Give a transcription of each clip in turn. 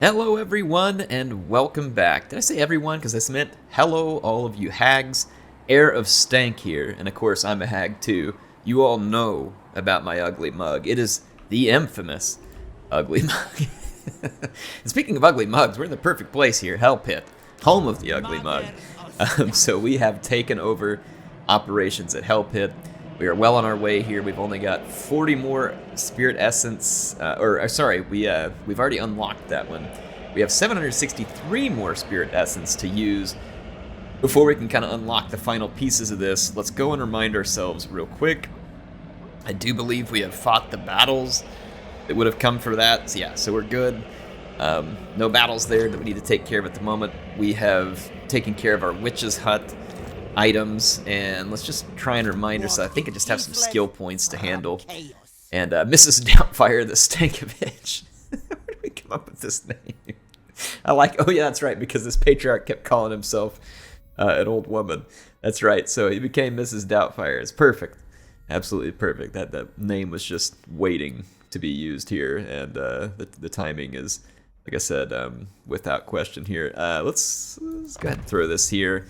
Hello everyone and welcome back. Did I say everyone? Because I meant hello all of you hags. HeirofCarthage here, and of course I'm a hag too. You all know about my ugly mug. It is the infamous ugly mug. And speaking of ugly mugs, we're in the perfect place here, Hell Pit, home of the ugly mug. So we have taken over operations at Hell Pit. We are well on our way here. We've only got 40 more Spirit Essence, we've already unlocked that one. We have 763 more Spirit Essence to use before we can kind of unlock the final pieces of this. Let's go and remind ourselves real quick. I do believe we have fought the battles that would have come for that. So we're good. No battles there that we need to take care of at the moment. We have taken care of our witch's hut items, and let's just try and remind ourselves. I think I just have some skill points to handle. And Mrs. Doubtfire, the Stankovich. Where did we come up with this name? Oh yeah, that's right, because this patriarch kept calling himself an old woman. That's right, so he became Mrs. Doubtfire. It's perfect. Absolutely perfect. That name was just waiting to be used here, and the timing is, like I said, without question here. Let's go ahead and throw this here.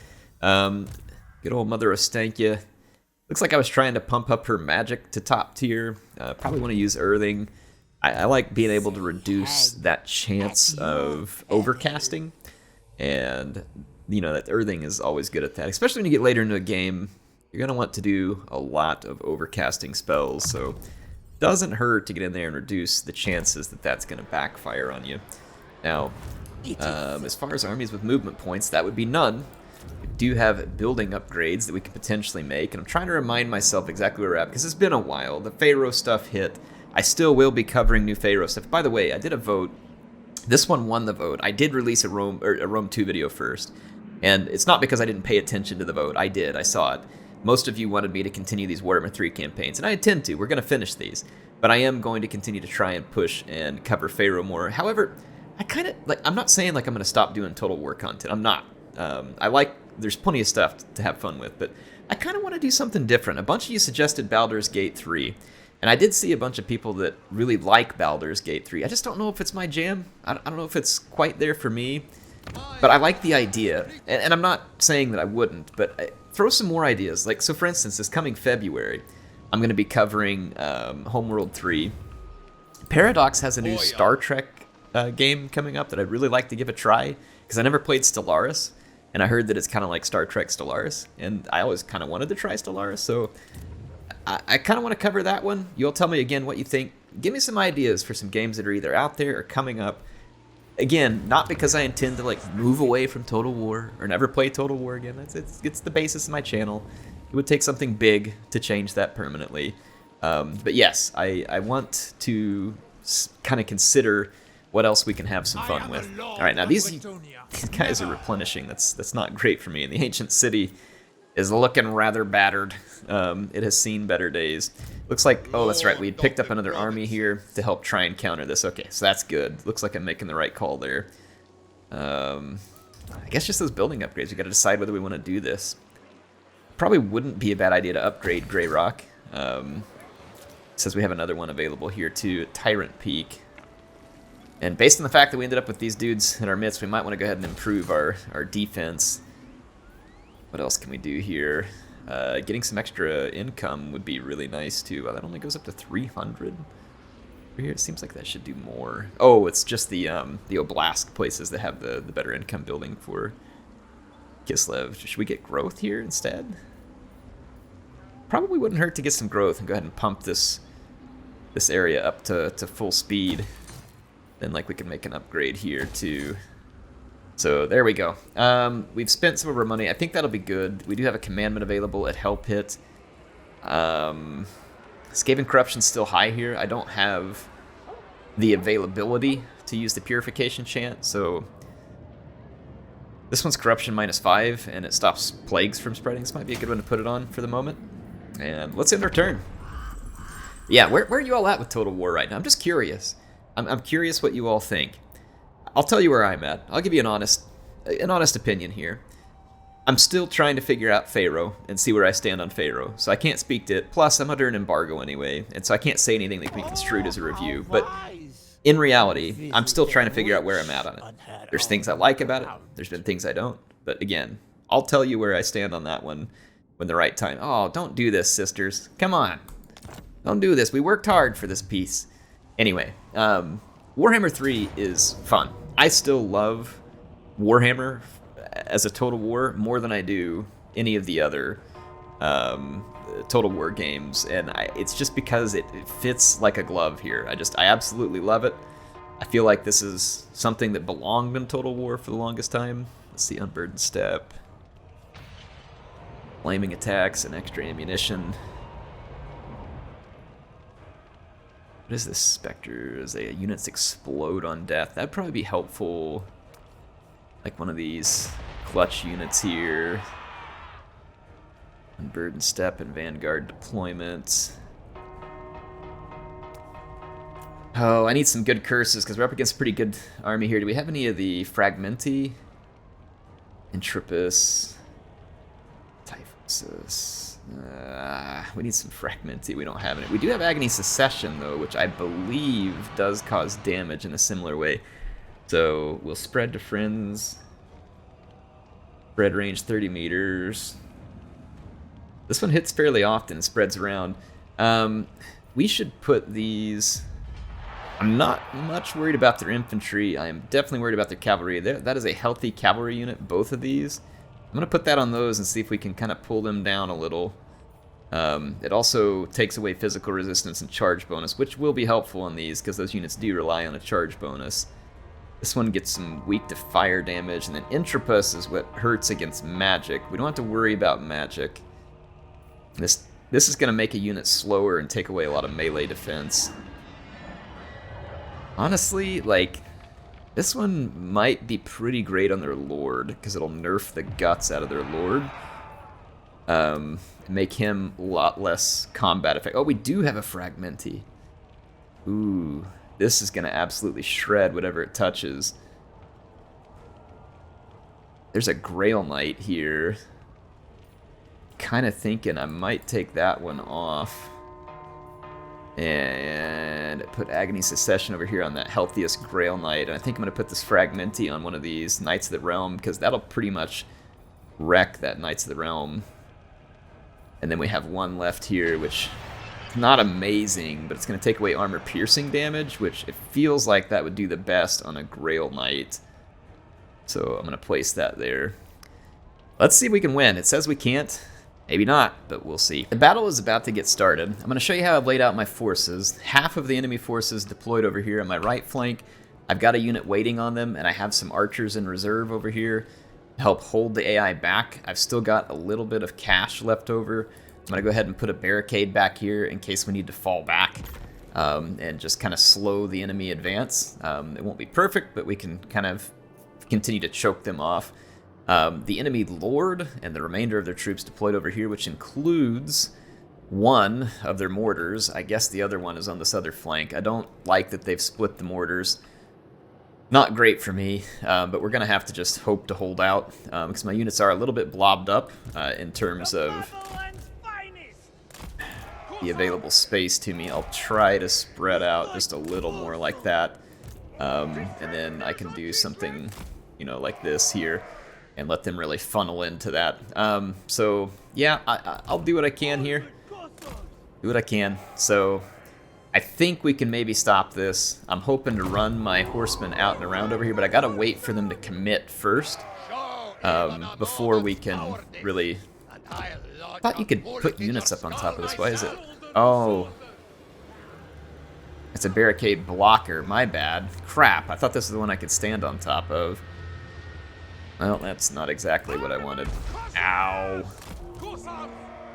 Good old Mother Ostankya. Looks like I was trying to pump up her magic to top tier. Probably want to use Earthing. I like being able to reduce that chance of overcasting. And, you know, that Earthing is always good at that. Especially when you get later into a game, you're going to want to do a lot of overcasting spells. So it doesn't hurt to get in there and reduce the chances that that's going to backfire on you. Now, as far as armies with movement points, that would be none. We do have building upgrades that we can potentially make, and I'm trying to remind myself exactly where we're at, because it's been a while. The Pharaoh stuff hit. I still will be covering new Pharaoh stuff. By the way, I did a vote. This one won the vote. I did release a Rome 2 video first, and it's not because I didn't pay attention to the vote. I did. I saw it. Most of you wanted me to continue these Warhammer 3 campaigns, and I intend to. We're going to finish these, but I am going to continue to try and push and cover Pharaoh more. However, I'm not saying like I'm going to stop doing Total War content. I'm not. There's plenty of stuff to have fun with, but I kind of want to do something different. A bunch of you suggested Baldur's Gate 3, and I did see a bunch of people that really like Baldur's Gate 3. I just don't know if it's my jam. I don't know if it's quite there for me, but I like the idea, and I'm not saying that I wouldn't, but throw some more ideas. Like, so for instance, this coming February, I'm going to be covering Homeworld 3. Paradox has a new Star Trek game coming up that I'd really like to give a try, because I never played Stellaris, and I heard that it's kind of like Star Trek Stellaris, and I always kind of wanted to try Stellaris, so I kind of want to cover that one. You'll tell me again what you think. Give me some ideas for some games that are either out there or coming up. Again, not because I intend to like move away from Total War or never play Total War again. It's the basis of my channel. It would take something big to change that permanently. But yes, I want to kind of consider what else we can have some fun with. All right, now these guys are replenishing. That's not great for me. And the ancient city is looking rather battered. It has seen better days. Looks like, oh, that's right, we had picked up another army here to help try and counter this. Okay, so that's good. Looks like I'm making the right call there. I guess just those building upgrades. We got to decide whether we want to do this. Probably wouldn't be a bad idea to upgrade Grey Rock. Says we have another one available here too, Tyrant Peak. And based on the fact that we ended up with these dudes in our midst, we might want to go ahead and improve our defense. What else can we do here? Getting some extra income would be really nice too. That only goes up to 300. Here it seems like that should do more. Oh, it's just the Oblast places that have the better income building for Kislev. Should we get growth here instead? Probably wouldn't hurt to get some growth and go ahead and pump this area up to full speed. Then like we can make an upgrade here too. So there we go. We've spent some of our money. I think that'll be good. We do have a commandment available at Hell Pit. Skaven Corruption's still high here. I don't have the availability to use the Purification Chant, so this one's Corruption -5, and it stops plagues from spreading. This might be a good one to put it on for the moment. And let's end our turn. Yeah, where are you all at with Total War right now? I'm just curious. I'm curious what you all think. I'll tell you where I'm at. I'll give you an honest opinion here. I'm still trying to figure out Pharaoh and see where I stand on Pharaoh, so I can't speak to it. Plus, I'm under an embargo anyway, and so I can't say anything that can be construed as a review. But in reality, I'm still trying to figure out where I'm at on it. There's things I like about it. There's been things I don't. But again, I'll tell you where I stand on that one when the right time. Oh, don't do this, sisters. Come on. Don't do this. We worked hard for this piece. Anyway, Warhammer 3 is fun. I still love Warhammer as a Total War more than I do any of the other Total War games, and it's just because it fits like a glove here. I absolutely love it. I feel like this is something that belonged in Total War for the longest time. Let's see, Unburdened Step, flaming attacks, and extra ammunition. What is this Spectre? As units explode on death. That'd probably be helpful. Like one of these clutch units here. Unburdened Step and Vanguard deployment. Oh, I need some good curses because we're up against a pretty good army here. Do we have any of the Fragmenti? Intrepus. Typhosis. We need some Fragmenti. We don't have any. We do have Agony Secession, though, which I believe does cause damage in a similar way. So we'll spread to friends. Spread range 30 meters. This one hits fairly often, spreads around. We should put these... I'm not much worried about their infantry. I am definitely worried about their cavalry. That is a healthy cavalry unit, both of these. I'm going to put that on those and see if we can kind of pull them down a little. It also takes away physical resistance and charge bonus, which will be helpful on these because those units do rely on a charge bonus. This one gets some weak to fire damage, and then Intrepus is what hurts against magic. We don't have to worry about magic. This is going to make a unit slower and take away a lot of melee defense. Honestly, like, this one might be pretty great on their Lord, because it'll nerf the guts out of their Lord. Make him a lot less combat effect. Oh, we do have a Fragmenti. Ooh, this is going to absolutely shred whatever it touches. There's a Grail Knight here. Kind of thinking I might take that one off. And put Agony Secession over here on that healthiest Grail Knight. And I think I'm going to put this Fragmenti on one of these Knights of the Realm, because that'll pretty much wreck that Knights of the Realm. And then we have one left here, which is not amazing, but it's going to take away armor piercing damage, which it feels like that would do the best on a Grail Knight. So I'm going to place that there. Let's see if we can win. It says we can't. Maybe not, but we'll see. The battle is about to get started. I'm going to show you how I've laid out my forces. Half of the enemy forces deployed over here on my right flank. I've got a unit waiting on them, and I have some archers in reserve over here to help hold the AI back. I've still got a little bit of cash left over. I'm going to go ahead and put a barricade back here in case we need to fall back and just kind of slow the enemy advance. It won't be perfect, but we can kind of continue to choke them off. The enemy Lord and the remainder of their troops deployed over here, which includes one of their mortars. I guess the other one is on this other flank. I don't like that they've split the mortars. Not great for me, but we're going to have to just hope to hold out, because my units are a little bit blobbed up in terms of the available space to me. I'll try to spread out just a little more like that, and then I can do something, you know, like this here, and let them really funnel into that. So, yeah, I'll do what I can here. Do what I can. So, I think we can maybe stop this. I'm hoping to run my horsemen out and around over here, but I gotta wait for them to commit first before we can really... I thought you could put units up on top of this. Why is it? Oh. It's a barricade blocker. My bad. Crap. I thought this was the one I could stand on top of. Well, that's not exactly what I wanted. Ow.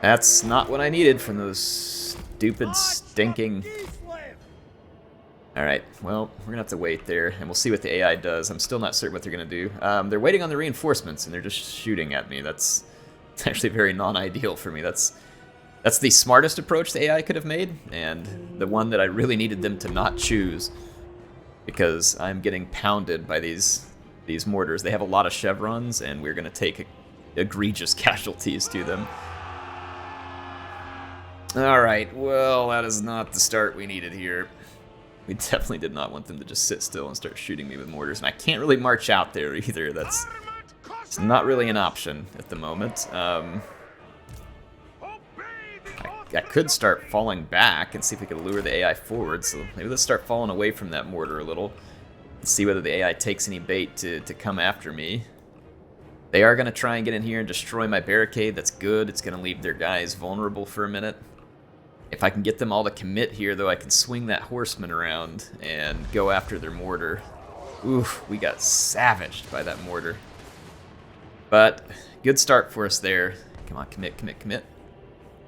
That's not what I needed from those stupid, stinking... Alright, well, we're going to have to wait there, and we'll see what the AI does. I'm still not certain what they're going to do. They're waiting on the reinforcements, and they're just shooting at me. That's actually very non-ideal for me. That's the smartest approach the AI could have made, and the one that I really needed them to not choose, because I'm getting pounded by these mortars. They have a lot of chevrons, and we're going to take egregious casualties to them. Alright, well, that is not the start we needed here. We definitely did not want them to just sit still and start shooting me with mortars. And I can't really march out there either. It's not really an option at the moment. I could start falling back and see if we could lure the AI forward. So maybe let's start falling away from that mortar a little. And see whether the AI takes any bait to come after me. They are going to try and get in here and destroy my barricade. That's good. It's going to leave their guys vulnerable for a minute. If I can get them all to commit here, though, I can swing that horseman around and go after their mortar. Oof, we got savaged by that mortar. But good start for us there. Come on, commit, commit, commit.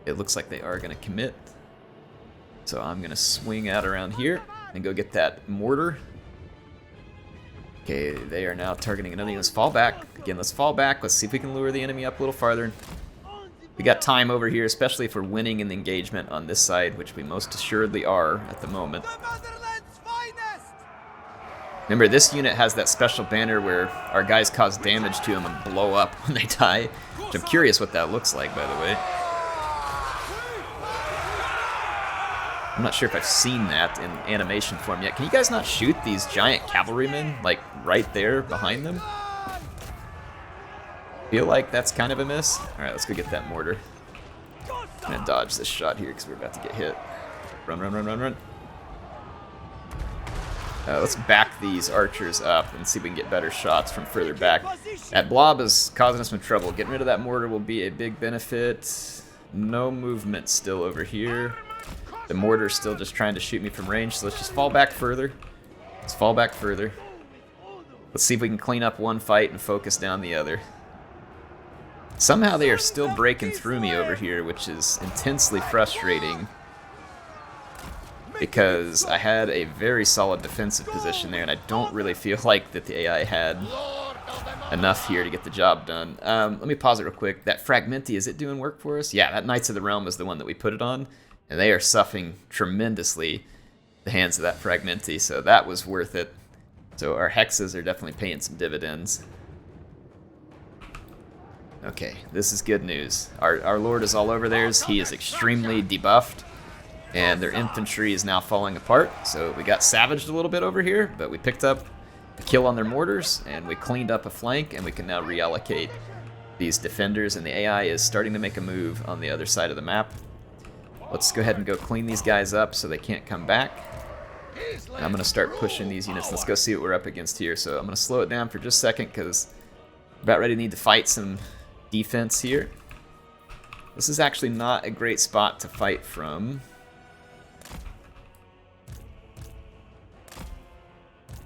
It looks like they are going to commit. So I'm going to swing out around here and go get that mortar. Okay, they are now targeting another. Let's fall back. Again, let's fall back. Let's see if we can lure the enemy up a little farther. We got time over here, especially if we're winning in the engagement on this side, which we most assuredly are at the moment. Remember, this unit has that special banner where our guys cause damage to them and blow up when they die, which I'm curious what that looks like, by the way. I'm not sure if I've seen that in animation form yet. Can you guys not shoot these giant cavalrymen, like, right there behind them? Feel like that's kind of a miss. Alright, let's go get that mortar. I'm gonna dodge this shot here because we're about to get hit. Run, run, run, run, run. Let's back these archers up and see if we can get better shots from further back. That blob is causing us some trouble. Getting rid of that mortar will be a big benefit. No movement still over here. The mortar's still just trying to shoot me from range, so let's just fall back further. Let's fall back further. Let's see if we can clean up one fight and focus down the other. Somehow they are still breaking through me over here, which is intensely frustrating. Because I had a very solid defensive position there, and I don't really feel like that the AI had enough here to get the job done. Let me pause it real quick. That Fragmenti, is it doing work for us? Yeah, that Knights of the Realm was the one that we put it on. And they are suffering tremendously the hands of that Fragmenti, so that was worth it. So our hexes are definitely paying some dividends. Okay, this is good news. Our Lord is all over theirs. He is extremely debuffed, and their infantry is now falling apart. So we got savaged a little bit over here, but we picked up a kill on their mortars, and we cleaned up a flank, and we can now reallocate these defenders, and the AI is starting to make a move on the other side of the map. Let's go ahead and go clean these guys up so they can't come back. And I'm going to start pushing these units. Let's go see what we're up against here. So I'm going to slow it down for just a second because I'm about ready to need to fight some defense here. This is actually not a great spot to fight from.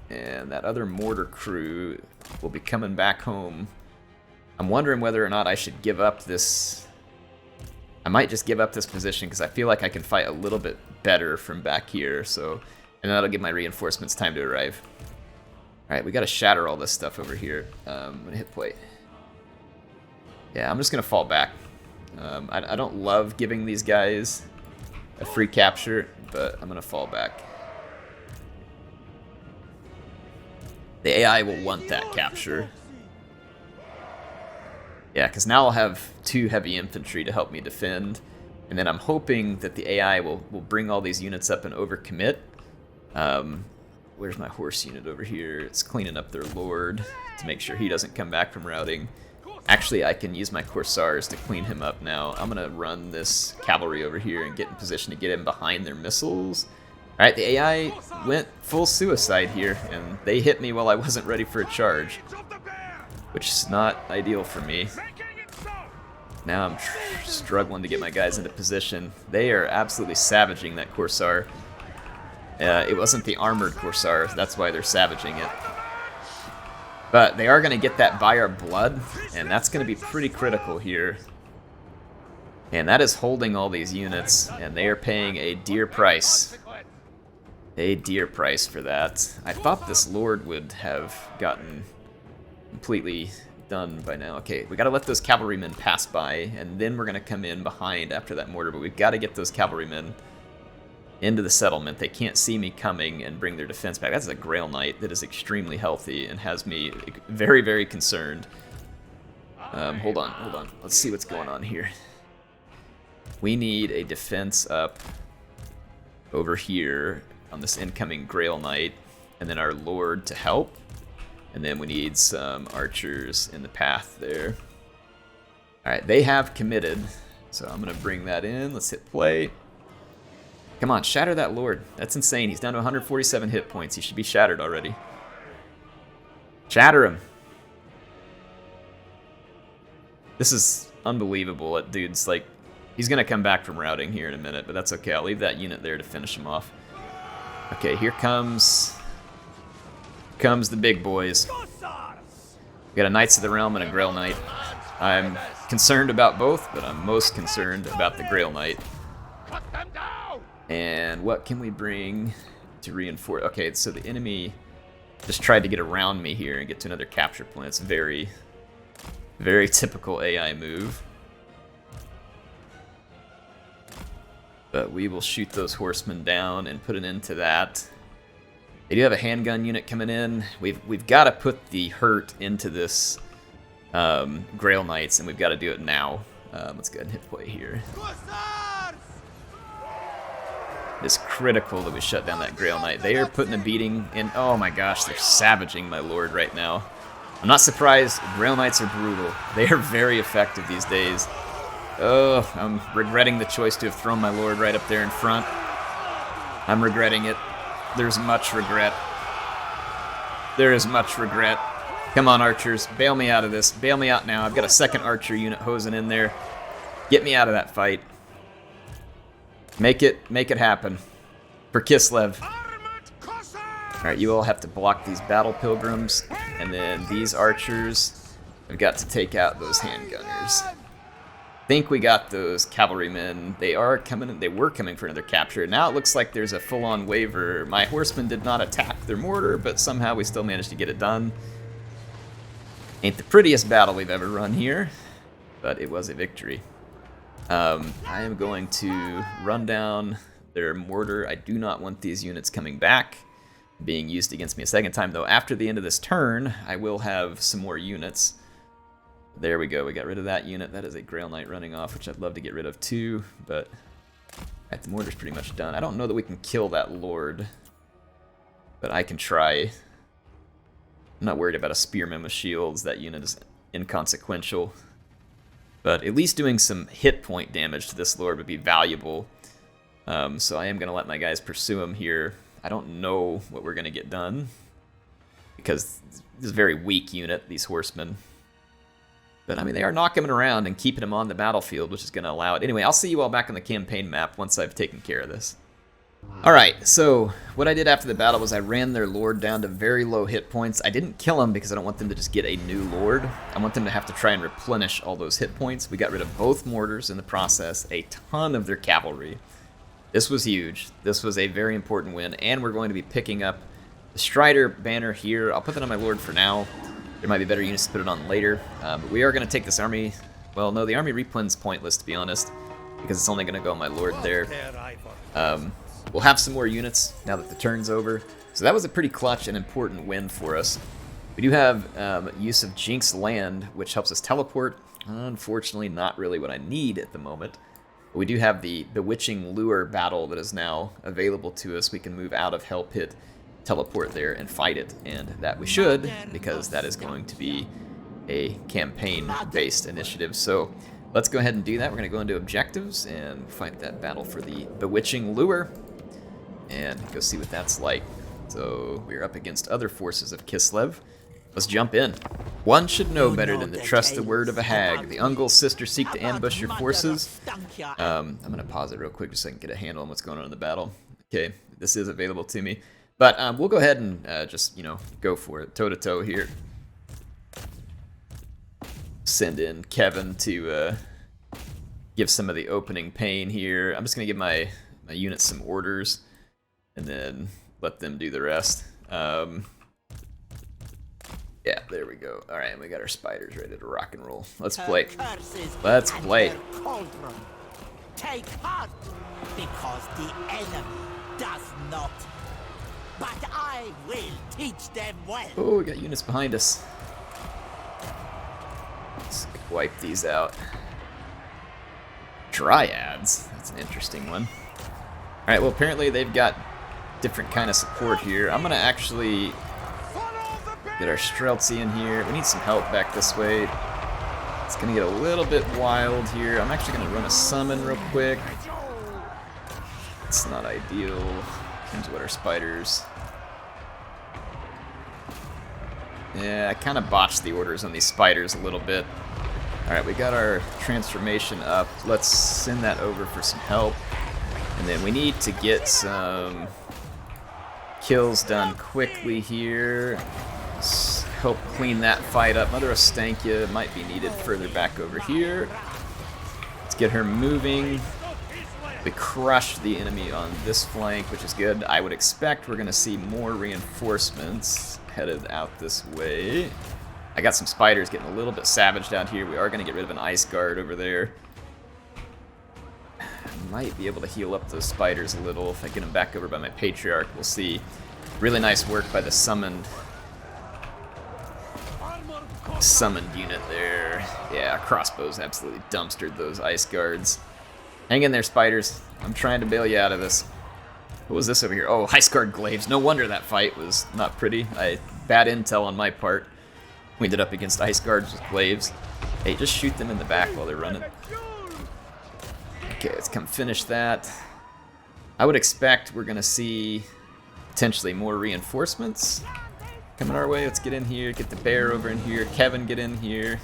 And that other mortar crew will be coming back home. I'm wondering whether or not I should give up this. I might just give up this position because I feel like I can fight a little bit better from back here. So, and that'll give my reinforcements time to arrive. All right, we got to shatter all this stuff over here. I'm gonna hit play. Yeah, I'm just gonna fall back. I don't love giving these guys a free capture, but I'm gonna fall back. The AI will want that capture. Yeah, because now I'll have 2 heavy infantry to help me defend, and then I'm hoping that the AI will bring all these units up and overcommit. Where's my horse unit over here? It's cleaning up their lord to make sure he doesn't come back from routing. Actually, I can use my Corsairs to clean him up now. I'm going to run this cavalry over here and get in position to get him behind their missiles. Alright, the AI went full suicide here, and they hit me while I wasn't ready for a charge, which is not ideal for me. Now I'm struggling to get my guys into position. They are absolutely savaging that Corsair. It wasn't the armored Corsair, that's why they're savaging it. But they are going to get that by our blood, and that's going to be pretty critical here. And that is holding all these units, and they are paying a dear price. A dear price for that. I thought this lord would have gotten completely done by now. Okay, we got to let those cavalrymen pass by, and then we're going to come in behind after that mortar, but we've got to get those cavalrymen into the settlement. They can't see me coming and bring their defense back. That's a Grail Knight that is extremely healthy and has me very, very concerned. Hold on. Let's see what's going on here. We need a defense up over here. on this incoming Grail Knight, and then our Lord to help. And then we need some archers in the path there. Alright, they have committed, so I'm going to bring that in. Let's hit play. Come on, shatter that Lord. That's insane. He's down to 147 hit points. He should be shattered already. Shatter him. This is unbelievable. That dude's like, he's going to come back from routing here in a minute, but that's okay. I'll leave that unit there to finish him off. Okay, here comes the big boys. We got a Knights of the Realm and a Grail Knight. I'm concerned about both, but I'm most concerned about the Grail Knight. And what can we bring to reinforce? Okay, so the enemy just tried to get around me here and get to another capture point. It's very, very typical AI move. But we will shoot those horsemen down and put an end to that. They do have a handgun unit coming in. We've got to put the hurt into this Grail Knights, and we've got to do it now. Let's go ahead and hit play here. It's critical that we shut down that Grail Knight. They are putting a beating in. Oh my gosh, they're savaging my Lord right now. I'm not surprised. Grail Knights are brutal. They are very effective these days. Oh, I'm regretting the choice to have thrown my Lord right up there in front. I'm regretting it. There's much regret. There is much regret. Come on, archers. Bail me out of this. Bail me out now. I've got a second archer unit hosing in there. Get me out of that fight. Make it happen. For Kislev. Alright, you all have to block these battle pilgrims. And then these archers have got to take out those handgunners. I think we got those cavalrymen. They were coming for another capture. Now it looks like there's a full-on waiver. My horsemen did not attack their mortar, but somehow we still managed to get it done. Ain't the prettiest battle we've ever run here, but it was a victory. I am going to run down their mortar. I do not want these units coming back, being used against me a second time, though. After the end of this turn, I will have some more units. There we go. We got rid of that unit. That is a Grail Knight running off, which I'd love to get rid of too, but the mortar's pretty much done. I don't know that we can kill that Lord, but I can try. I'm not worried about a spearman with shields. That unit is inconsequential. But at least doing some hit point damage to this Lord would be valuable. So I am going to let my guys pursue him here. I don't know what we're going to get done, because this is a very weak unit, these horsemen. But I mean, they are knocking him around and keeping him on the battlefield, which is going to allow it. Anyway, I'll see you all back on the campaign map once I've taken care of this. Alright, so what I did after the battle was I ran their Lord down to very low hit points. I didn't kill him because I don't want them to just get a new Lord. I want them to have to try and replenish all those hit points. We got rid of both mortars in the process, a ton of their cavalry. This was huge. This was a very important win, and we're going to be picking up the Strider banner here. I'll put that on my Lord for now. There might be better units to put it on later. But we are going to take this army. Well, no, the army replen's pointless, to be honest, because it's only going to go on my Lord there. We'll have some more units now that the turn's over. So that was a pretty clutch and important win for us. We do have use of Jinx Land, which helps us teleport. Unfortunately, not really what I need at the moment. But we do have the Bewitching Lure battle that is now available to us. We can move out of Hell Pit, teleport there, and fight it. And that we should, because that is going to be a campaign-based initiative. So let's go ahead and do that. We're going to go into objectives and fight that battle for the Bewitching Lure, and go see what that's like. So we're up against other forces of Kislev. Let's jump in. One should know better than to trust the word of a hag. The Ungol's sisters seek to ambush your forces. I'm going to pause it real quick just so I can get a handle on what's going on in the battle. Okay, this is available to me. But we'll go ahead and just, go for it. Toe-to-toe here. Send in Kevin to give some of the opening pain here. I'm just going to give my units some orders, and then let them do the rest. Yeah, there we go. All right, we got our spiders ready to rock and roll. Let's play. Let's play. Take heart, because the enemy does not. But I will teach them well. Oh, we got units behind us. Let's wipe these out. Dryads. That's an interesting one. All right, well, apparently they've got different kind of support here. I'm gonna actually get our Streltsy in here. We need some help back this way. It's gonna get a little bit wild here. I'm actually gonna run a summon real quick. It's not ideal in terms of what our spiders. Yeah, I kind of botched the orders on these spiders a little bit. Alright, we got our transformation up. Let's send that over for some help. And then we need to get some kills done quickly here. Help clean that fight up. Mother Ostankya might be needed further back over here. Let's get her moving. We crushed the enemy on this flank, which is good. I would expect we're going to see more reinforcements headed out this way. I got some spiders getting a little bit savaged out here. We are going to get rid of an ice guard over there. Might be able to heal up those spiders a little if I get them back over by my Patriarch. We'll see. Really nice work by the summoned unit there. Yeah, crossbows absolutely dumpstered those ice guards. Hang in there, spiders. I'm trying to bail you out of this. What was this over here? Oh, Ice Guard Glaives. No wonder that fight was not pretty. Bad intel on my part. We ended up against Ice Guards with Glaives. Hey, just shoot them in the back while they're running. Okay, let's come finish that. I would expect we're going to see potentially more reinforcements coming our way. Let's get in here, get the bear over in here. Kevin, get in here.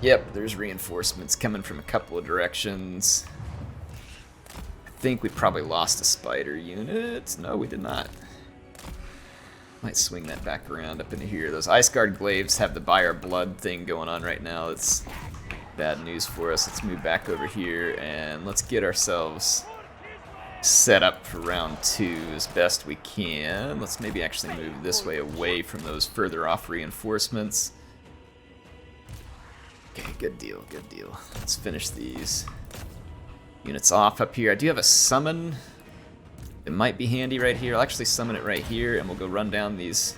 Yep, there's reinforcements coming from a couple of directions. I think we probably lost a spider unit. No, we did not. Might swing that back around up into here. Those Ice Guard Glaives have the buy our blood thing going on right now. It's bad news for us. Let's move back over here and let's get ourselves set up for round 2 as best we can. Let's maybe actually move this way away from those further off reinforcements. Okay, good deal, good deal. Let's finish these units off up here. I do have a summon. It might be handy right here. I'll actually summon it right here, and we'll go run down these.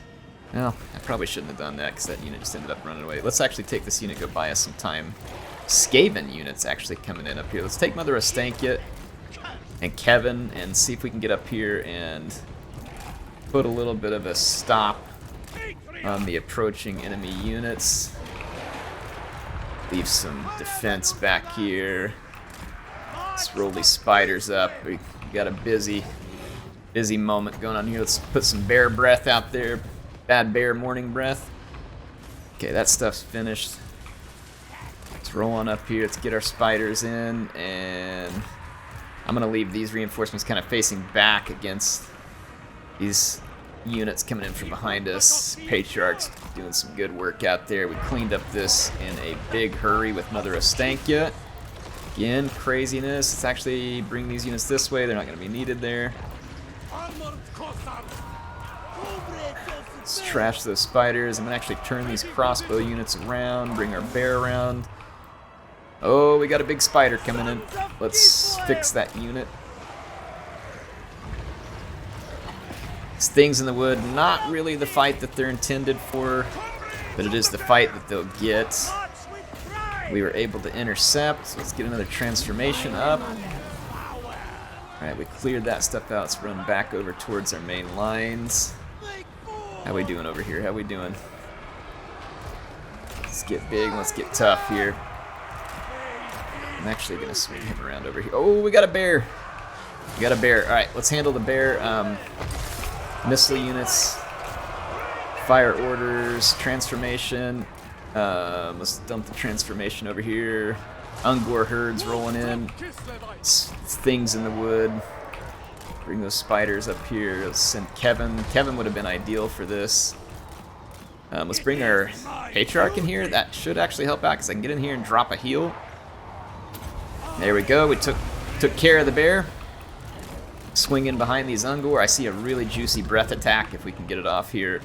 Well, I probably shouldn't have done that because that unit just ended up running away. Let's actually take this unit, go buy us some time. Skaven units actually coming in up here. Let's take Mother Ostankya and Kevin and see if we can get up here and put a little bit of a stop on the approaching enemy units. Leave some defense back here. Let's roll these spiders up. We got a busy moment going on here. Let's put some bear breath out there. Bad bear morning breath. Okay, that stuff's finished. Let's roll on up here. Let's get our spiders in, and I'm gonna leave these reinforcements kind of facing back against these units coming in from behind us. Patriarch's doing some good work out there. We cleaned up this in a big hurry with Mother Ostankya. Again, craziness. Let's actually bring these units this way. They're not going to be needed there. Let's trash those spiders. I'm going to actually turn these crossbow units around, bring our bear around. Oh, we got a big spider coming in. Let's fix that unit. These things in the wood, not really the fight that they're intended for, but it is the fight that they'll get. We were able to intercept, so let's get another transformation up. Alright, we cleared that stuff out. Let's run back over towards our main lines. How we doing over here? How we doing? Let's get big, let's get tough here. I'm actually going to swing him around over here. Oh, we got a bear! We got a bear. Alright, let's handle the bear. Missile units, fire orders, transformation. Let's dump the transformation over here. Ungor herds rolling in. Things in the wood. Bring those spiders up here. Let's send Kevin. Kevin would have been ideal for this. Let's bring our Patriarch in here. That should actually help out because I can get in here and drop a heal. There we go. We took care of the bear. Swing in behind these Ungor. I see a really juicy breath attack if we can get it off here.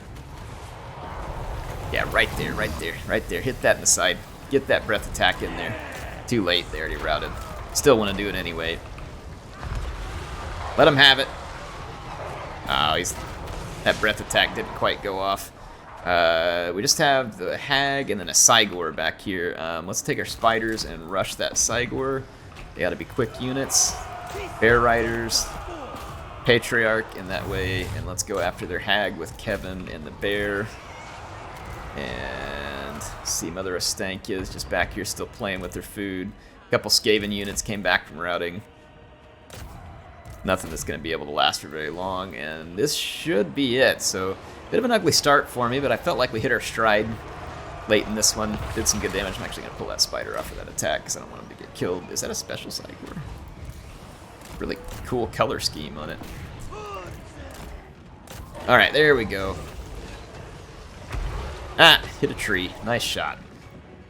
Yeah, right there, right there, right there. Hit that in the side. Get that breath attack in there. Too late, they already routed. Still want to do it anyway. Let him have it. Oh, that breath attack didn't quite go off. We just have the Hag and then a Cygor back here. Let's take our spiders and rush that Cygor. They gotta be quick units. Bear Riders. Patriarch in that way, and let's go after their hag with Kevin and the bear. And see Mother Ostankya is just back here still playing with their food. A couple Skaven units came back from routing. Nothing that's going to be able to last for very long, and this should be it. So, bit of an ugly start for me, but I felt like we hit our stride late in this one. Did some good damage. I'm actually going to pull that spider off of that attack because I don't want him to get killed. Is that a special cycler? Really cool color scheme on it. Alright, there we go. Ah, hit a tree. Nice shot.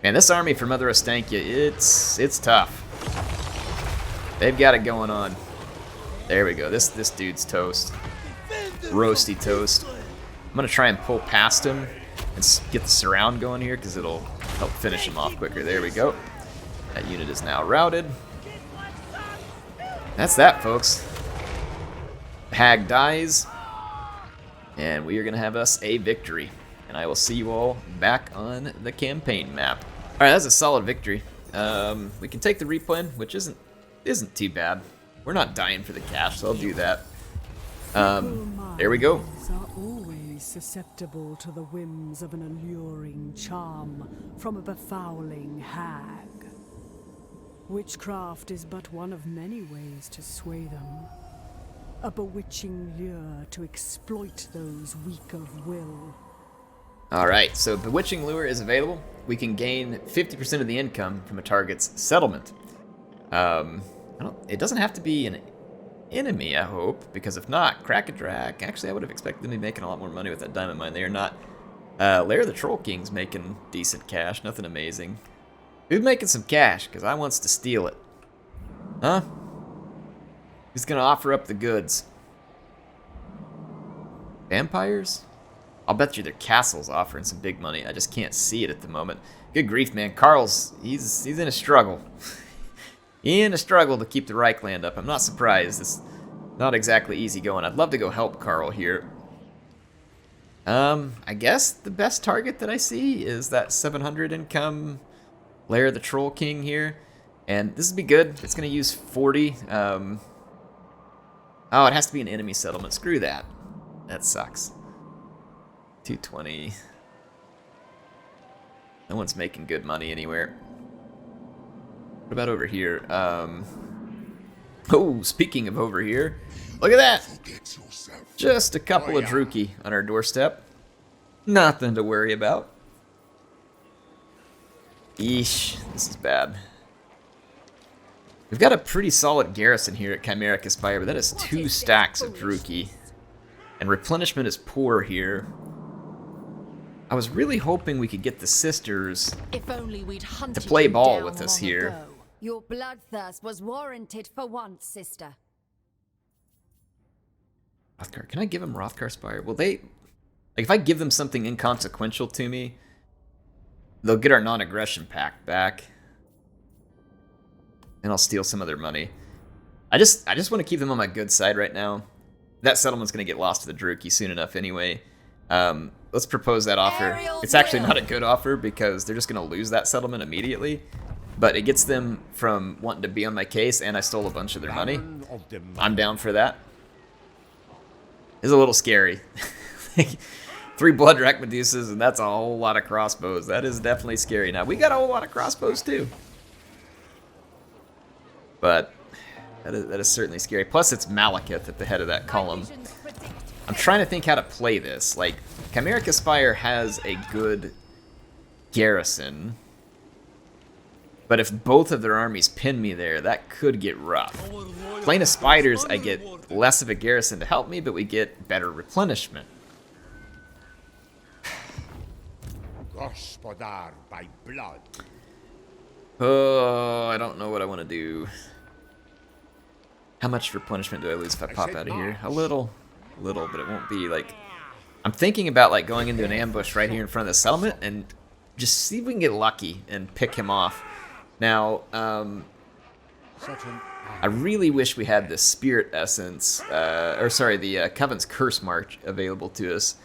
Man, this army for Mother Ostankya, it's tough. They've got it going on. There we go. This dude's toast. Roasty toast. I'm going to try and pull past him and get the surround going here because it'll help finish him off quicker. There we go. That unit is now routed. That's that, folks. Hag dies. And we are going to have us a victory. And I will see you all back on the campaign map. Alright, that's a solid victory. We can take the replan, which isn't too bad. We're not dying for the cash, so I'll do that. There we go. Are always susceptible to the whims of an alluring charm from a befouling hag. Witchcraft is but one of many ways to sway them. A bewitching lure to exploit those weak of will. Alright, so Bewitching Lure is available. We can gain 50% of the income from a target's settlement. It doesn't have to be an enemy, I hope, because if not, Crack-a-Drac. Actually, I would have expected them to be making a lot more money with that diamond mine. They are not. Lair of the Troll King's making decent cash, nothing amazing. Who's making some cash? Because I wants to steal it. Huh? Who's gonna offer up the goods? Vampires? I'll bet you their castle's offering some big money. I just can't see it at the moment. Good grief, man. Carl's, he's in a struggle. In a struggle to keep the Reichland up. I'm not surprised. It's not exactly easy going. I'd love to go help Carl here. I guess the best target that I see is that 700 income Lair of the Troll King here. And this would be good. It's going to use 40. Oh, it has to be an enemy settlement. Screw that. That sucks. 220. No one's making good money anywhere. What about over here? Oh, speaking of over here, look at that! Just a couple of Druki on our doorstep. Nothing to worry about. Eesh, this is bad. We've got a pretty solid garrison here at Chimeric Spire, but that is 2 stacks of Druki. And replenishment is poor here. I was really hoping we could get the sisters to play ball with us here. Your bloodthirst was warranted for once, sister. Rothgar, can I give them Rothgar Spire? Will they... Like, if I give them something inconsequential to me, they'll get our non-aggression pact back. And I'll steal some of their money. I just want to keep them on my good side right now. That settlement's going to get lost to the Druki soon enough anyway. Let's propose that offer. It's actually not a good offer because they're just going to lose that settlement immediately. But it gets them from wanting to be on my case, and I stole a bunch of their money. I'm down for that. It's a little scary. 3 Blood Rack Medusas, and that's a whole lot of crossbows. That is definitely scary. Now, we got a whole lot of crossbows, too. But that is certainly scary. Plus, it's Malekith at the head of that column. I'm trying to think how to play this. Like, Chimeric Spire has a good garrison. But if both of their armies pin me there, that could get rough. Plane of Spiders, I get less of a garrison to help me, but we get better replenishment. Gospodar by blood. Oh, I don't know what I want to do. How much replenishment do I lose if I pop out of here? A little, but it won't be like... I'm thinking about like going into an ambush right here in front of the settlement and just see if we can get lucky and pick him off. Now, I really wish we had the Spirit Essence, the Coven's Curse March available to us,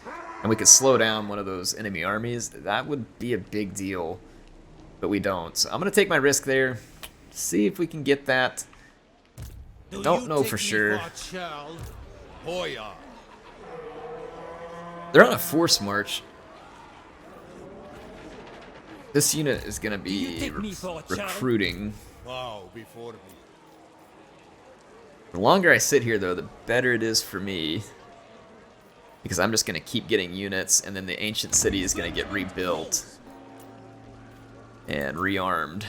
and we could slow down one of those enemy armies. That would be a big deal, but we don't. So I'm going to take my risk there, see if we can get that. Don't know for sure. Hoya. They're on a force march. This unit is going to be recruiting. Wow, before me. The longer I sit here, though, the better it is for me. Because I'm just going to keep getting units, and then the ancient city is going to get rebuilt. And rearmed.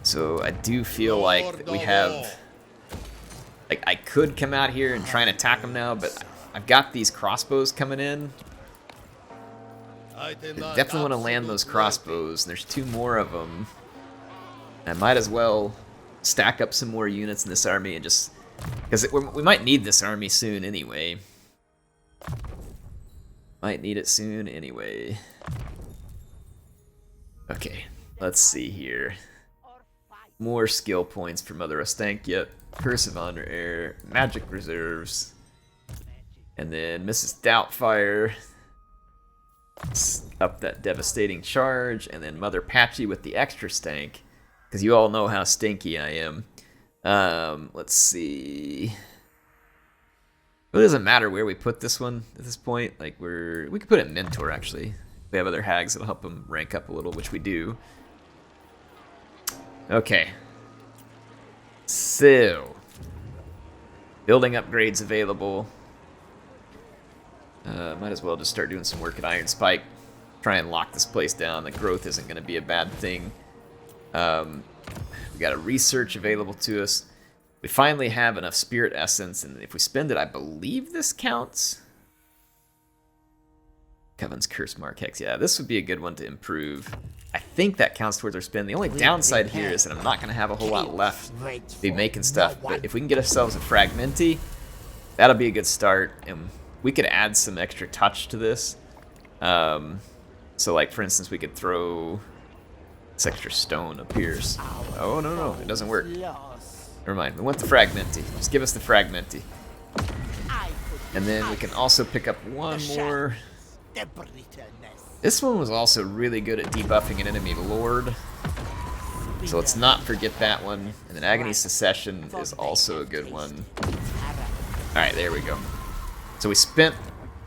So I do feel like that we have... Like, I could come out here and try and attack them now, but I've got these crossbows coming in. I definitely want to land those crossbows. There's 2 more of them. I might as well stack up some more units in this army and just... Because we might need this army soon anyway. Might need it soon anyway. Okay, let's see here. More skill points for Mother Ostankya. Curse of Honor Heir. Magic Reserves. And then Mrs. Doubtfire. Up that devastating charge, and then Mother Patchy with the extra stank, because you all know how stinky I am. Let's see. It really doesn't matter where we put this one at this point. Like we could put it in Mentor actually. We have other hags that'll help them rank up a little, which we do. Okay. So, building upgrades available. Might as well just start doing some work at Iron Spike. Try and lock this place down. The growth isn't going to be a bad thing. We got a research available to us. We finally have enough spirit essence, and if we spend it, I believe this counts. Coven's Curse Mark Hex. Yeah, this would be a good one to improve. I think that counts towards our spend. The only downside here is that I'm not going to have a whole lot left to be making stuff. But if we can get ourselves a Fragmenti, that'll be a good start. And we could add some extra touch to this. So, like, for instance, we could throw this extra stone up here. Oh, no, it doesn't work. Never mind, we want the Fragmenti. Just give us the Fragmenti. And then we can also pick up one more. This one was also really good at debuffing an enemy lord. So let's not forget that one. And then Agony Secession is also a good one. Alright, there we go. So we spent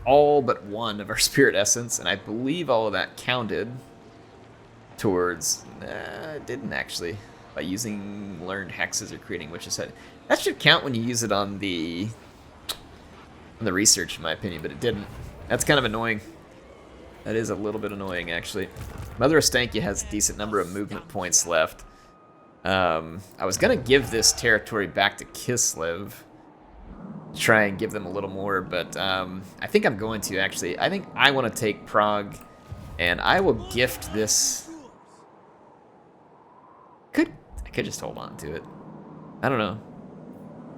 all but one of our Spirit Essence, and I believe all of that counted towards... it didn't actually. By using learned hexes or creating Witch's Head. That should count when you use it on the research, in my opinion, but it didn't. That's kind of annoying. That is a little bit annoying, actually. Mother Ostankya has a decent number of movement points left. I was going to give this territory back to Kislev. Try and give them a little more, but I think I'm going to, actually. I think I want to take Prague, and I will gift this... I could just hold on to it. I don't know.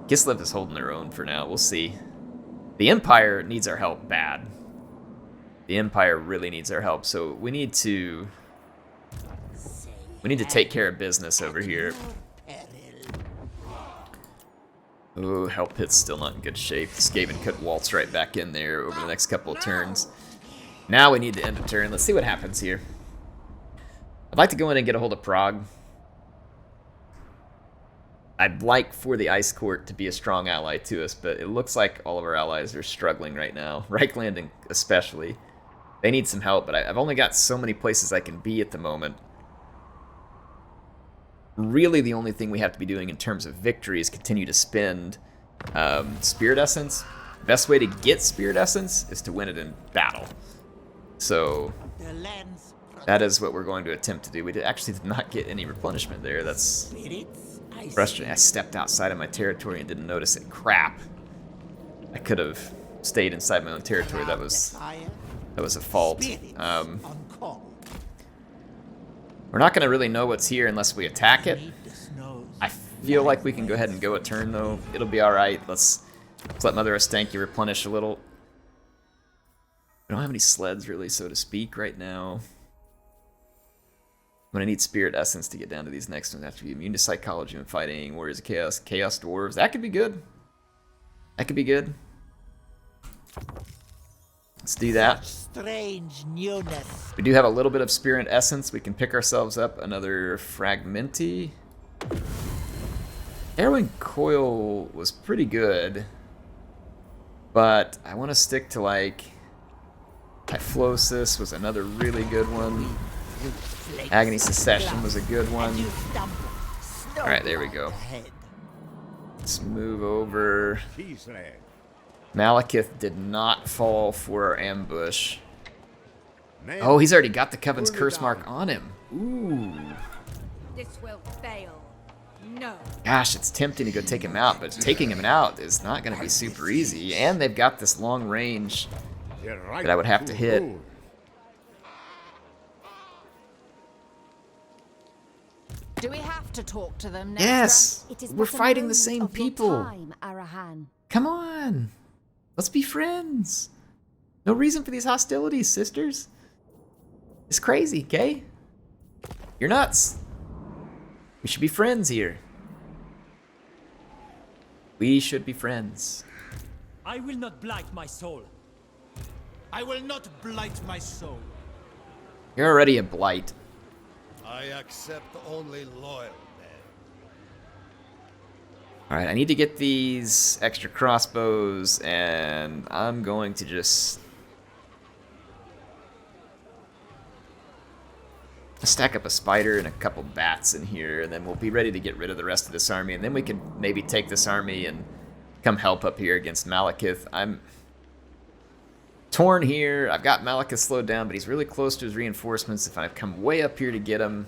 Kislev is holding their own for now. We'll see. The Empire needs our help bad. The Empire really needs our help, so we need to take care of business over here. Oh, Hell Pit's still not in good shape. Skaven could waltz right back in there over the next couple of turns. Now we need to end a turn. Let's see what happens here. I'd like to go in and get a hold of Prague. I'd like for the Ice Court to be a strong ally to us, but it looks like all of our allies are struggling right now. Reichland especially. They need some help, but I've only got so many places I can be at the moment. Really, the only thing we have to be doing in terms of victory is continue to spend Spirit Essence. The best way to get Spirit Essence is to win it in battle. So, that is what we're going to attempt to do. We actually did not get any replenishment there. That's frustrating. I stepped outside of my territory and didn't notice it. Crap. I could have stayed inside my own territory. That was a fault. We're not going to really know what's here unless we attack it. I feel like we can go ahead and go a turn, though. It'll be alright. Let's let Mother Ostankya replenish a little. We don't have any sleds, really, so to speak, right now. I'm going to need Spirit Essence to get down to these next ones. Have to be immune to Psychology and Fighting, Warriors of Chaos, Chaos Dwarves. That could be good. That could be good. Let's do that. Strange newness. We do have a little bit of Spirit Essence. We can pick ourselves up another Fragmenti. Airwing Coil was pretty good. But I want to stick to like Typhlosis was another really good one. Agony Secession was a good one. Alright, there we go. Let's move over. Malekith did not fall for our ambush. Oh, he's already got the Coven's curse mark on him. Ooh. This will fail. No. Gosh, it's tempting to go take him out, but taking him out is not going to be super easy. And they've got this long range that I would have to hit. Do we have to talk to them, Nestra? Yes! It is We're but a fighting the moment same of your people. time, Arahan. Come on! Let's be friends. No reason for these hostilities, sisters. It's crazy, okay? You're nuts. We should be friends here. We should be friends. I will not blight my soul. I will not blight my soul. You're already a blight. I accept only loyal men. Alright, I need to get these extra crossbows, and I'm going to just stack up a spider and a couple bats in here, and then we'll be ready to get rid of the rest of this army, and then we can maybe take this army and come help up here against Malekith. I'm torn here. I've got Malekith slowed down, but he's really close to his reinforcements. If I come way up here to get him,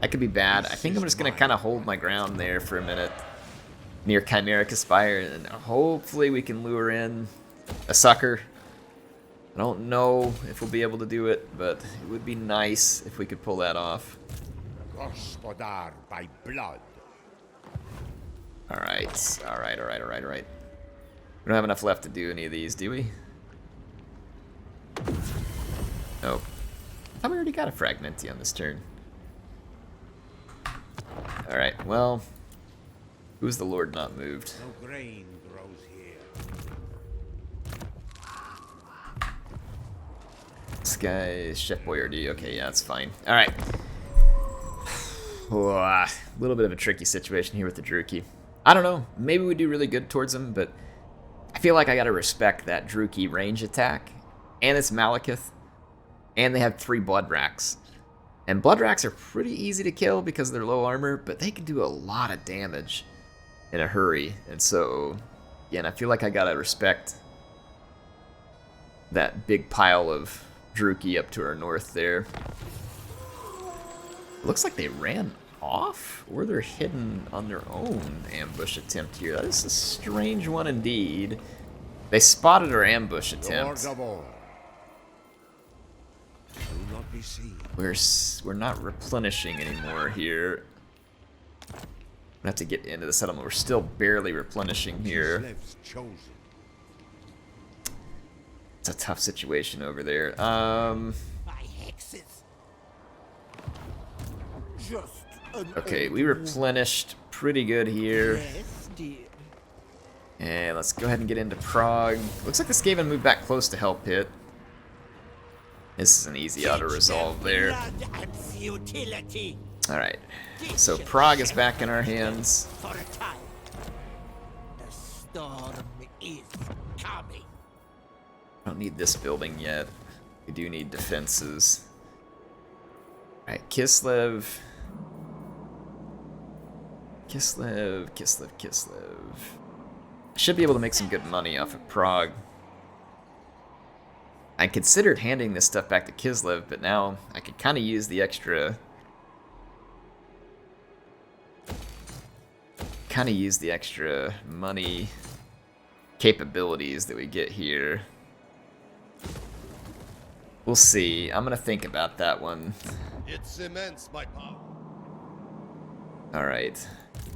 that could be bad. I think I'm just going to kind of hold my ground there for a minute near Chimeric Spire, and hopefully we can lure in a sucker. I don't know if we'll be able to do it, but it would be nice if we could pull that off. Gospodar by blood. Alright, alright. We don't have enough left to do any of these, do we? Nope. I thought we already got a Fragmenti on this turn. Alright, well, who's the Lord not moved? No grain grows here. This guy is Chef Boyardee. Okay, yeah, that's fine. Alright. A little bit of a tricky situation here with the Druki. I don't know. Maybe we do really good towards him, but I feel like I gotta respect that Druki range attack. And it's Malekith. And they have 3 Blood Racks. And Blood Racks are pretty easy to kill because they're low armor, but they can do a lot of damage in a hurry. And so, yeah, and I feel like I gotta respect that big pile of Druki up to our north there. Looks like they ran off, or they're hidden on their own ambush attempt here. That is a strange one indeed. They spotted our ambush attempt. Do not be seen. We're not replenishing anymore here. We have to get into the settlement. We're still barely replenishing here. It's a tough situation over there. My hexes. Just an Okay, old we replenished pretty good here. Yes, dear. And let's go ahead and get into Prague. Looks like the Skaven moved back close to help hit. This is an easy auto-resolve there. Blood and futility. Alright, so Prague is back in our hands. For a time. The storm is coming. I don't need this building yet. We do need defenses. Alright, Kislev. I should be able to make some good money off of Prague. I considered handing this stuff back to Kislev, but now I could kind of use the extra... money capabilities that we get here. We'll see. I'm gonna think about that one. It cements my power. Alright.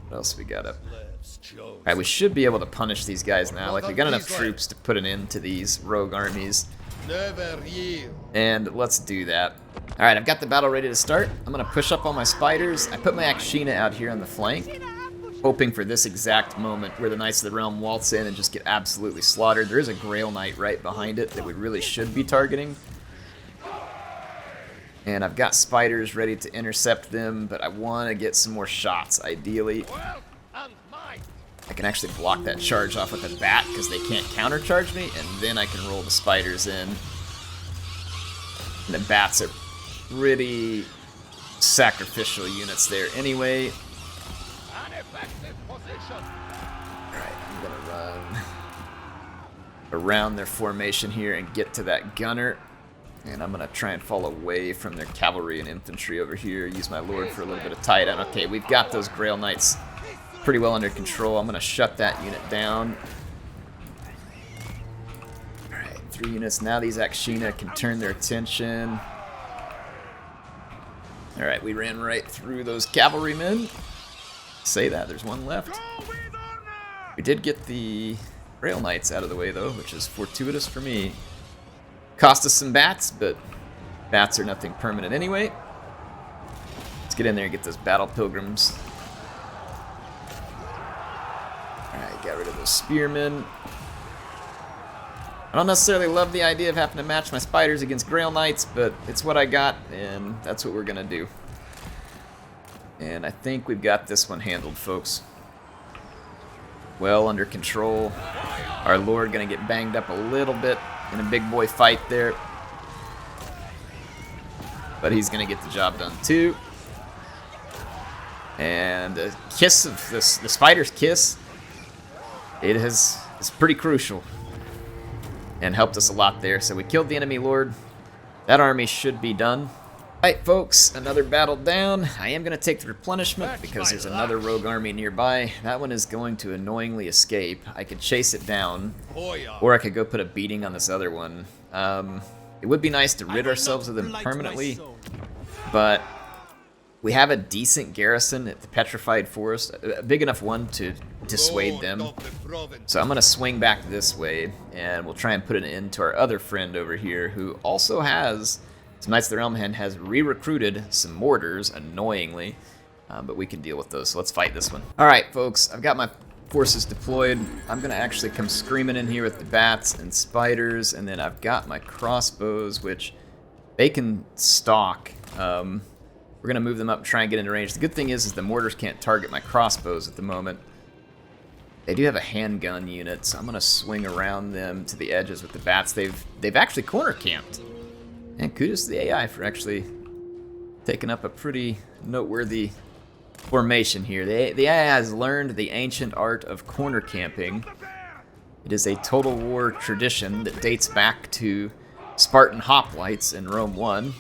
What else we got up? Slaves chose. Alright, we should be able to punish these guys now. Like, we got enough troops to put an end to these rogue armies. Never yield. And let's do that. Alright, I've got the battle ready to start. I'm gonna push up all my spiders. I put my Akshina out here on the flank, hoping for this exact moment where the Knights of the Realm waltz in and just get absolutely slaughtered. There is a Grail Knight right behind it that we really should be targeting. And I've got spiders ready to intercept them, but I want to get some more shots, ideally. Well and might. I can actually block that charge off with a bat because they can't countercharge me, and then I can roll the spiders in. And the bats are pretty sacrificial units there anyway. Alright, I'm gonna run around their formation here and get to that gunner. And I'm gonna try and fall away from their cavalry and infantry over here. Use my lord for a little bit of tie down. Okay, we've got those Grail Knights pretty well under control. I'm gonna shut that unit down. Alright, 3 units. Now these Akshina can turn their attention. Alright, we ran right through those cavalrymen. Say that, there's one left. We did get the Grail Knights out of the way though, which is fortuitous for me. Cost us some bats, but bats are nothing permanent anyway. Let's get in there and get those battle pilgrims. Alright, got rid of those spearmen. I don't necessarily love the idea of having to match my spiders against Grail Knights, but it's what I got, and that's what we're gonna do. And I think we've got this one handled, folks. Well under control. Our lord gonna get banged up a little bit in a big boy fight there. But he's gonna get the job done too. And the kiss of the spider's kiss, it's pretty crucial. And helped us a lot there. So we killed the enemy lord. That army should be done. Alright folks, another battle down. I am going to take the replenishment because there's another rogue army nearby. That one is going to annoyingly escape. I could chase it down, or I could go put a beating on this other one. It would be nice to rid ourselves of them permanently, but we have a decent garrison at the Petrified Forest, a big enough one to dissuade them. So I'm going to swing back this way, and we'll try and put an end to our other friend over here, who also has... some Knights of the Realm Hand has re-recruited some mortars, annoyingly, but we can deal with those, so let's fight this one. Alright folks, I've got my forces deployed. I'm going to actually come screaming in here with the bats and spiders, and then I've got my crossbows, which they can stalk. We're going to move them up and try and get into range. The good thing is the mortars can't target my crossbows at the moment. They do have a handgun unit, so I'm going to swing around them to the edges with the bats. They've actually corner camped. And kudos to the AI for actually taking up a pretty noteworthy formation here. The AI has learned the ancient art of corner camping. It is a Total War tradition that dates back to Spartan hoplites in Rome 1.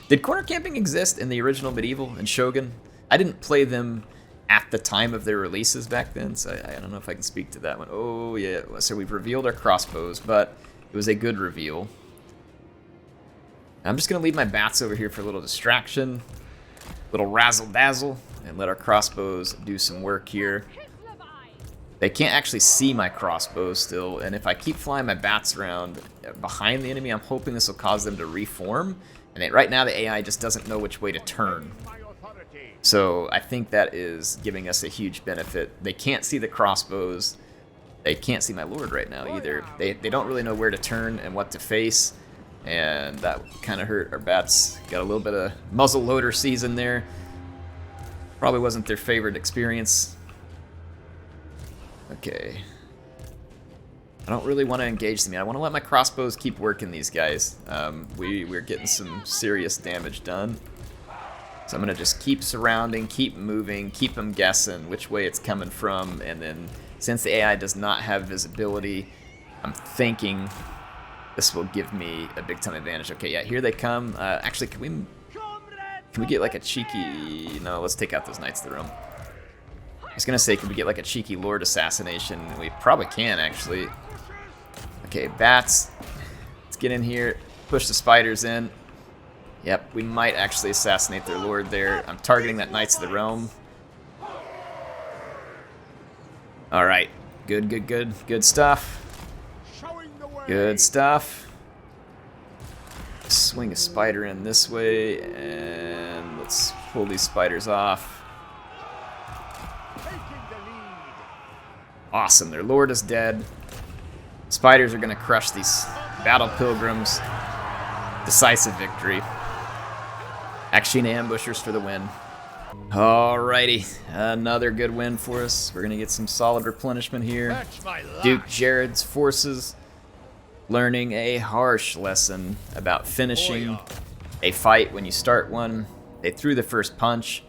Did corner camping exist in the original Medieval and Shogun? I didn't play them at the time of their releases back then, so I don't know if I can speak to that one. Oh yeah, so we've revealed our crossbows, but it was a good reveal. I'm just going to leave my bats over here for a little distraction, little razzle-dazzle, and let our crossbows do some work here. They can't actually see my crossbows still, and if I keep flying my bats around behind the enemy, I'm hoping this will cause them to reform. And right now the AI just doesn't know which way to turn. So I think that is giving us a huge benefit. They can't see the crossbows. They can't see my lord right now either. They don't really know where to turn and what to face. And that kind of hurt our bats. Got a little bit of muzzle loader season there. Probably wasn't their favorite experience. Okay. I don't really want to engage them yet. I want to let my crossbows keep working these guys. We're getting some serious damage done. So I'm going to just keep surrounding, keep moving, keep them guessing which way it's coming from. And then since the AI does not have visibility, I'm thinking this will give me a big time advantage. Okay, yeah, here they come. Actually, can we get like a cheeky... No, let's take out those Knights of the Realm. I was going to say, can we get like a cheeky Lord assassination? We probably can, actually. Okay, bats. Let's get in here, push the spiders in. Yep, we might actually assassinate their lord there. I'm targeting that Knights of the Realm. Alright, good stuff. Good stuff. Swing a spider in this way, and let's pull these spiders off. Awesome, their lord is dead. Spiders are going to crush these battle pilgrims. Decisive victory. Akshina ambushers for the win. Alrighty, another good win for us. We're gonna get some solid replenishment here. Match my life. Duke Jared's forces learning a harsh lesson about finishing a fight when you start one. They threw the first punch,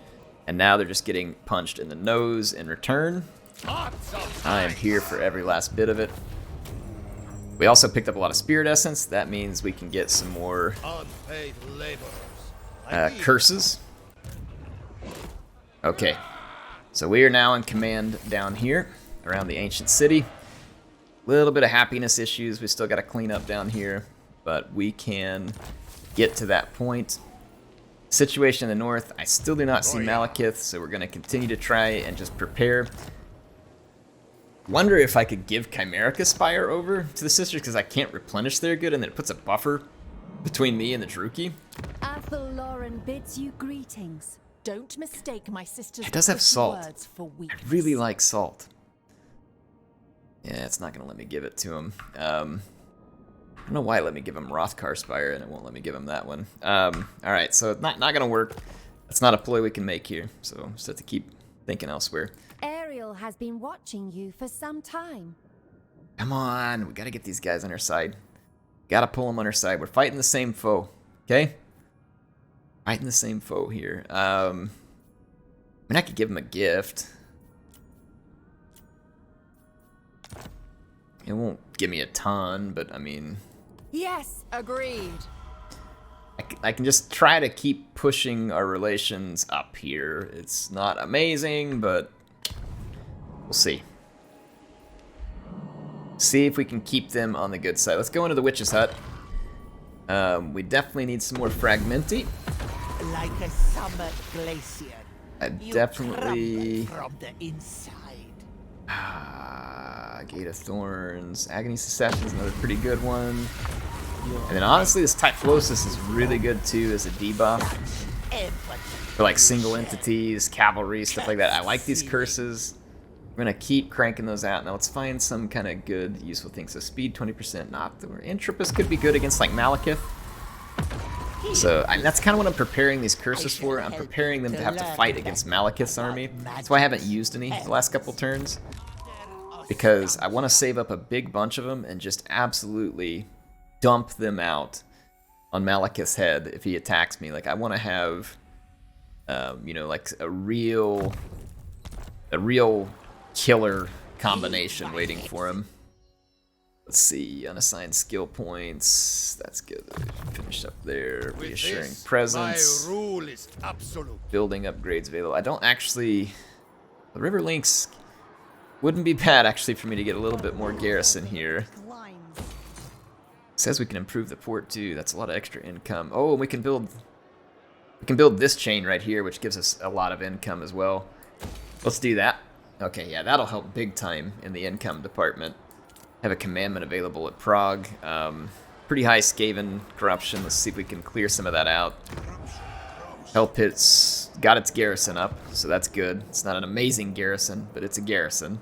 and now they're just getting punched in the nose in return. I am here for every last bit of it. We also picked up a lot of spirit essence. That means we can get some more Unpaid laborers. curses. Okay, so we are now in command down here around the ancient city. A little bit of happiness issues we still got to clean up down here, but we can get to that point. Situation in the north, I still do not see Malekith, so we're going to continue to try and just prepare. Wonder if I could give Chimerica Spire over to the sisters because I can't replenish their good, and then it puts a buffer between me and the Druki. Athel Lauren bids you greetings. Don't mistake my sister's It does have pretty salt. words for I weakness. really like salt. Yeah, it's not going to let me give it to him. I don't know why it let me give him Hrothgar Spire and it won't let me give him that one. Alright, so it's not going to work. That's not a ploy we can make here, so just have to keep thinking elsewhere. Ariel has been watching you for some time. Come on, we got to get these guys on our side. Got to pull them on our side. We're fighting the same foe, okay? Fighting the same foe here. I mean, I could give him a gift. It won't give me a ton, but I mean... Yes, agreed. I can just try to keep pushing our relations up here. It's not amazing, but we'll see. See if we can keep them on the good side. Let's go into the witch's hut. We definitely need some more fragmenti. Like a summer glacier. I You definitely... crumble from the inside. Gate of Thorns. Agony Secession is another pretty good one. And then honestly, this Typhlosis is really good too as a debuff. For like single entities, cavalry, stuff like that. I like these curses. We're going to keep cranking those out. Now let's find some kind of good, useful things. So speed 20%, not the... Intrepus could be good against like Malekith. So that's kind of what I'm preparing these curses for. I'm preparing them to have to fight against Malekith's army. That's why I haven't used any the last couple turns. Because I want to save up a big bunch of them and just absolutely dump them out on Malekith's head if he attacks me. Like, I want to have, you know, like a real killer combination waiting for him. Let's see, unassigned skill points. That's good. Finish up there. With Reassuring this, presence. My rule is absolute. Building upgrades available. I don't actually... The River Links wouldn't be bad, actually, for me to get a little bit more garrison here. It says we can improve the port, too. That's a lot of extra income. Oh, and we can build this chain right here, which gives us a lot of income as well. Let's do that. Okay, yeah, that'll help big time in the income department. Have a commandment available at Prague. Pretty high Skaven corruption. Let's see if we can clear some of that out. Hell Pit's got its garrison up, so that's good. It's not an amazing garrison, but it's a garrison.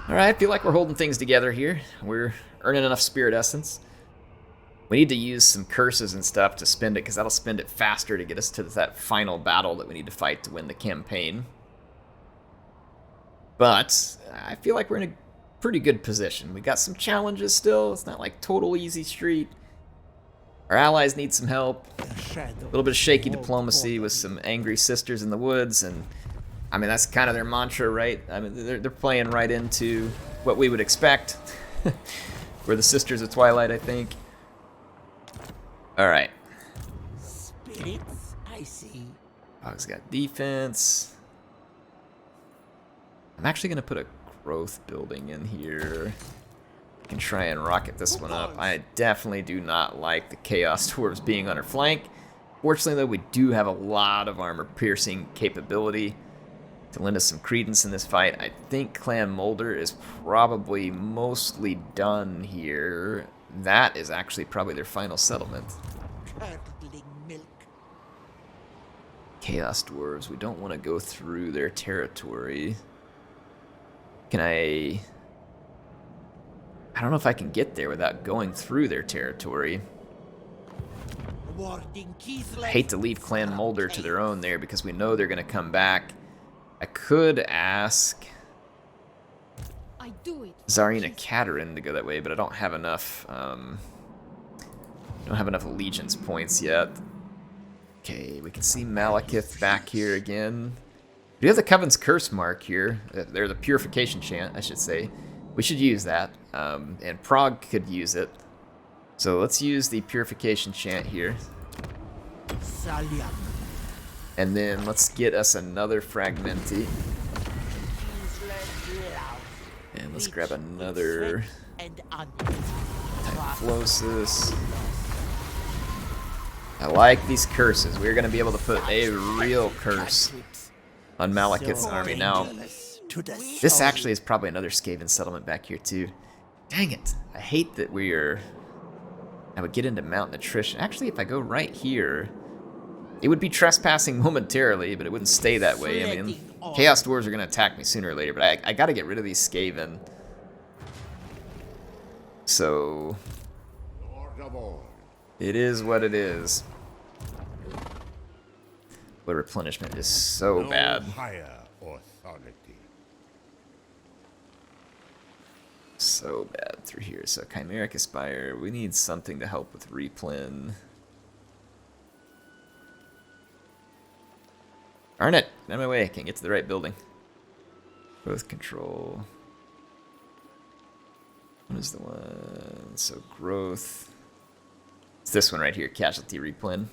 Alright, I feel like we're holding things together here. We're earning enough spirit essence. We need to use some curses and stuff to spend it, because that'll spend it faster to get us to that final battle that we need to fight to win the campaign. But I feel like we're in a pretty good position. We got some challenges still. It's not like total easy street. Our allies need some help. A little bit of shaky diplomacy with some angry sisters in the woods, and I mean that's kind of their mantra, right? I mean they're playing right into what we would expect. We're the Sisters of Twilight, I think. All right. Spirits, I see. Bog's got defense. I'm actually gonna put a growth building in here. I can try and rocket this one up. I definitely do not like the Chaos Dwarves being on our flank. Fortunately, though, we do have a lot of armor-piercing capability to lend us some credence in this fight. I think Clan Mulder is probably mostly done here. That is actually probably their final settlement. Curdling milk. Chaos Dwarves, we don't want to go through their territory. Can I don't know if I can get there without going through their territory. Warding I hate to leave Clan Mulder to their own there because we know they're going to come back. I could ask I do it. Tsarina Katerin to go that way, but I don't have enough allegiance points yet. Okay, we can see Malekith back here again. We have the Coven's Curse mark here. They're the Purification chant, I should say. We should use that, and Prague could use it. So let's use the Purification chant here. Salyak. And then let's get us another Fragmenti. And let's grab another And Typhlosis. I like these curses. We're going to be able to put a real curse on Malekith's army. Now, this actually is probably another Skaven settlement back here too. Dang it. I hate that I would get into mountain attrition. Actually, if I go right here, it would be trespassing momentarily, but it wouldn't stay that way. I mean, Chaos Dwarves are going to attack me sooner or later, but I got to get rid of these Skaven. So, it is what it is. The replenishment is so bad. Higher authority. So bad through here. So Chimeric Aspire, we need something to help with replen. Darn it! Get out of my way, I can't get to the right building. Growth control. What is the one? So growth. It's this one right here, casualty replen.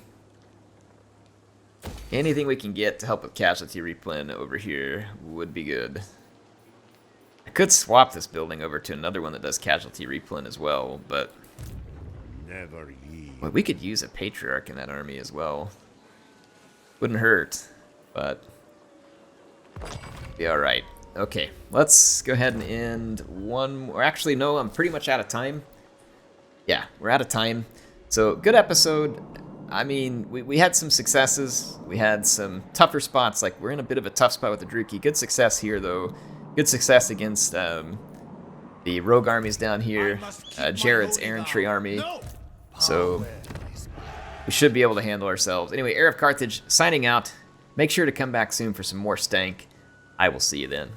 Anything we can get to help with casualty replen over here would be good. I could swap this building over to another one that does casualty replen as well, but Never yield. well, we could use a patriarch in that army as well. Wouldn't hurt, but be all right. Okay, let's go ahead and end one more. Actually, no, I'm pretty much out of time. Yeah, we're out of time. So, good episode. I mean, we had some successes. We had some tougher spots. Like, we're in a bit of a tough spot with the Druki. Good success here, though. Good success against the rogue armies down here. Jared's errantry army. So, we should be able to handle ourselves. Anyway, Heir of Carthage signing out. Make sure to come back soon for some more stank. I will see you then.